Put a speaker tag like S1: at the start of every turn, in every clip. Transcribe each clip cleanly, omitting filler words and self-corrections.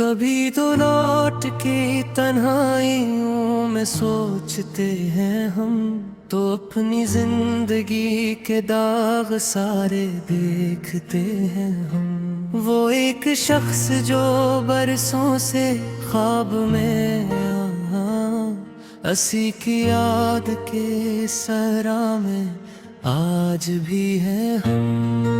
S1: कभी तो लौट के तन्हाइयों में सोचते हैं हम, तो अपनी जिंदगी के दाग सारे देखते हैं हम। वो एक शख्स जो बरसों से ख्वाब में असी की याद के सहरा में आज भी है हम।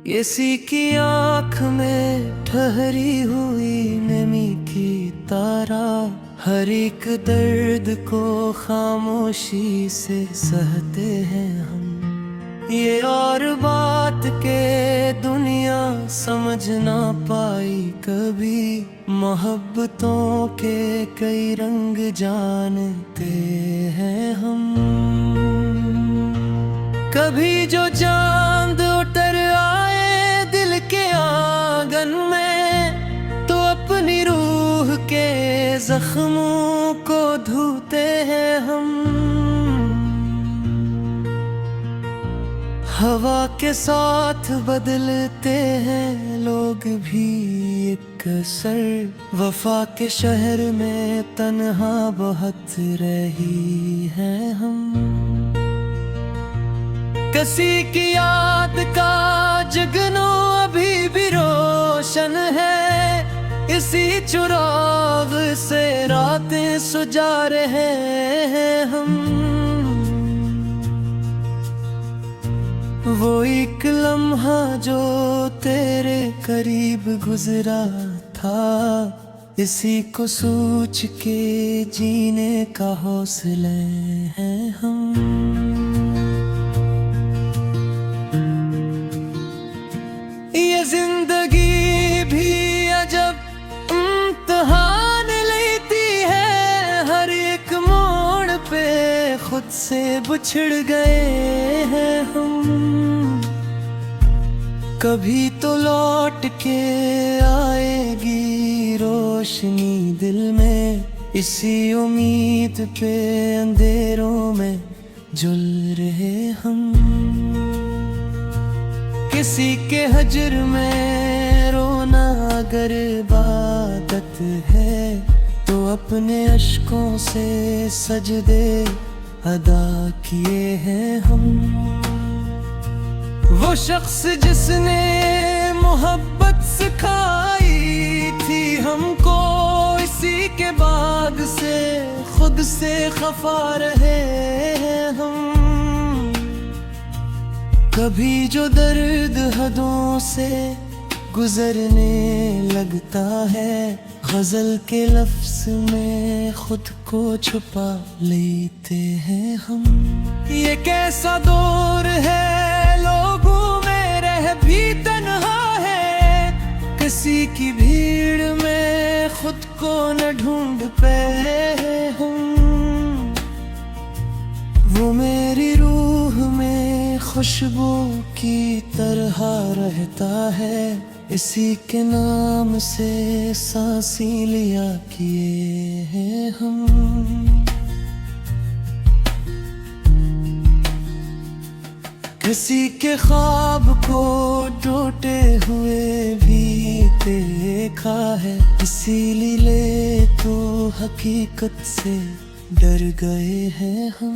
S1: किसी की आँख में ठहरी हुई नमी की तारा हर एक दर्द को खामोशी से सहते हैं हम। ये और बात के दुनिया समझ ना पाई कभी, मोहब्बतों के कई रंग जानते हैं हम। कभी जो चांद उतर आए दिल के आंगन में, तो अपनी रूह के जख्मों को धोते हैं हम। हवा के साथ बदलते हैं लोग भी एक असर, वफा के शहर में तन्हा बहुत रही हैं हम। किसी की याद का जगनो अभी भी रोशन है, इसी चुराग से रातें सुजा रहे हैं हम। वो एक लम्हा जो तेरे करीब गुजरा था, इसी को सोच के जीने का हौसले हैं हम। ये जिंदगी भी अजब इम्तिहान लेती है, हर एक मोड़ पे खुद से बिछड़ गए हैं हम। कभी तो लौट के आएगी रोशनी दिल में, इसी उम्मीद पे अंधेरों में जुल रहे हम। किसी के हजर में रोना अगर इबादत है, तो अपने अश्कों से सजदे अदा किए हैं हम। वो शख्स जिसने मोहब्बत सिखाई थी हमको, इसी के बाग से खुद से खफा रहे हैं हम। कभी जो दर्द हदों से गुजरने लगता है, गजल के लफ्ज में खुद को छुपा लेते हैं हम। ये कैसा दौर है लोगों में रह भी तन्हा है, किसी की भीड़ में खुद को न ढूंढ पाए हम। वो मेरी रूह में खुशबू की तरह रहता है, इसी के नाम से सांसें लिया किए हैं हम। किसी के ख्वाब को टूटे हुए भी देखा है, इसीलिए तो हकीकत से डर गए हैं हम।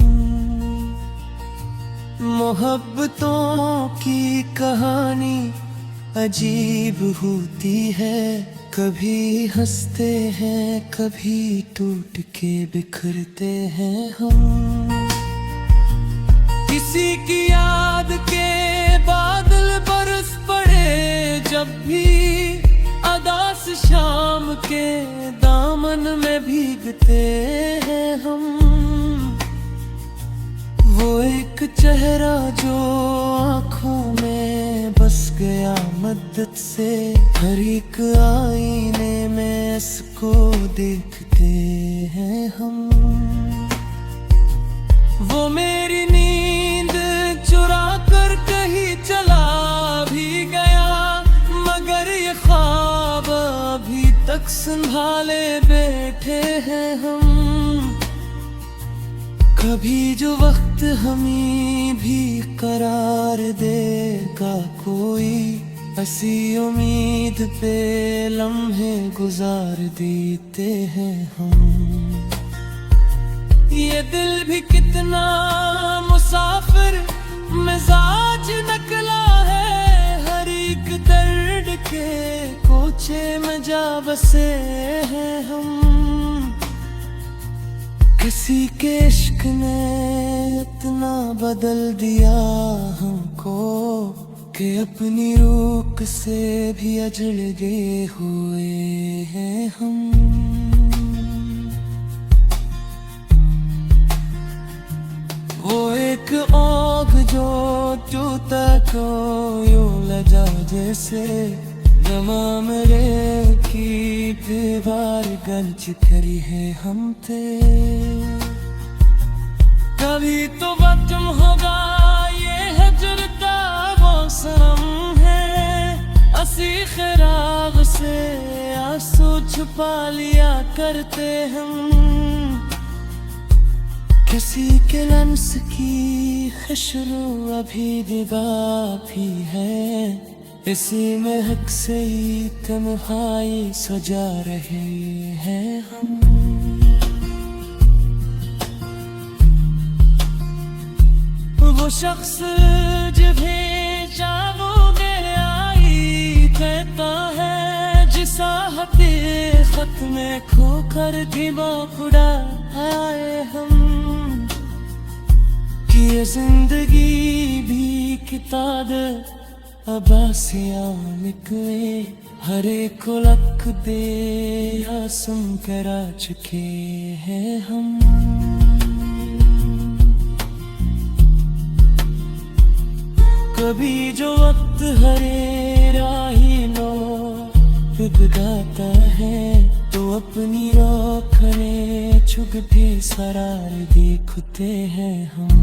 S1: मोहब्बतों की कहानी अजीब होती है, कभी हंसते हैं कभी टूट के बिखरते हैं हम। किसी की याद के बादल बरस पड़े जब भी, अदास शाम के दामन में भीगते हैं हम। वो एक चेहरा जो आँखों में बस गया मद्दत से, हर एक आईने में इसको देखते हैं हम। वो मेरी नींद चुरा कर कहीं चला भी गया, मगर ये ख्वाब अभी तक संभाले बैठे हैं हम। कभी जो वक्त हमें भी करार देगा कोई, ऐसी उम्मीद पे लम्हे गुजार देते हैं हम। ये दिल भी कितना मुसाफिर मिजाज नकला है, हर एक दर्द के कोचे में जा बसे हैं हम। किसी के इश्क ने इतना बदल दिया हमको कि अपनी रूप से भी अजड़ गए हुए हैं हम। वो एक आग जो टूटा को यूं लजा जैसे, जमा मेरे की दीवार गंज करी है हम थे। कभी तो बदम होगा ये हजरता वो सनम है, असी खराब से आंसू छुपा लिया करते हम। किसी के लम्स की खुशबू अभी दीवार है, इसी महक से ही तन्हाई सजा रहे हैं हम। वो शख्स जिन्हें चाहोगे आई कहता है, जिसा हकीकत में खोकर दिमाग उड़ा आए हम। कि ये जिंदगी भी किताब अब्बासियां निकले, हर एक को लक दे या सुन कर आ चुके हैं हम। कभी जो वक्त हरे राही लो गाता है, तो अपनी रोखने छुगते सरार देखते हैं हम।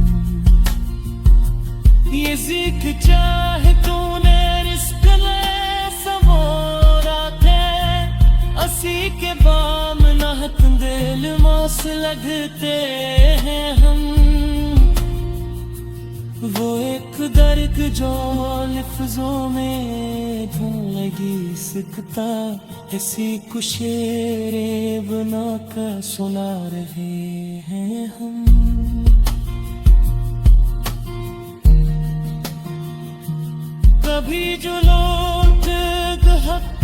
S1: ये सीख चाहे तूने रिस्क ले सबोरा थे, असी के बाम नहत दिल मौस लगते हैं हम। वो एक दर्द जो लफ्जों में ढूंढ लगी सकता, ऐसी कुशेरे बना कर सुना रहे हैं हम। कभी जो लोग हक